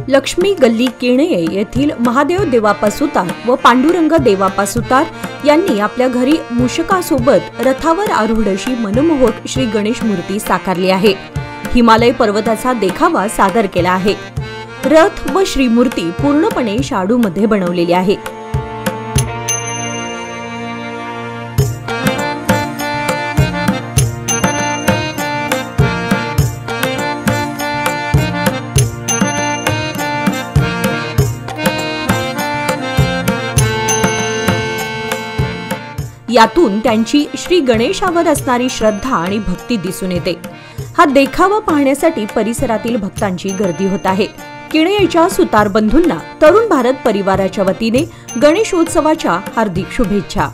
लक्ष्मी गल्ली किणये येथील महादेव देवाप्पा सुतार व पांडुरंग देवाप्पा सुतार यांनी आपल्या घरी मूषकासोबत रथावर आरूढ अशी मनमोहक श्री गणेश मूर्ती साकारली आहे। हिमालय पर्वताचा देखावा सादर केला आहे। रथ व श्रीमूर्ती पूर्णपणे शाडूमध्ये बनवलेली आहे। यातून त्यांची श्री गणेशावर असणारी श्रद्धा आणि भक्ती दिसून येते। हा देखावा पाहण्यासाठी परिसरातील भक्तांची गर्दी होत आहे। किणयेच्या सुतार बंधूंना तरुण भारत परिवाराच्या वतीने गणेशोत्सवाच्या हार्दिक शुभेच्छा।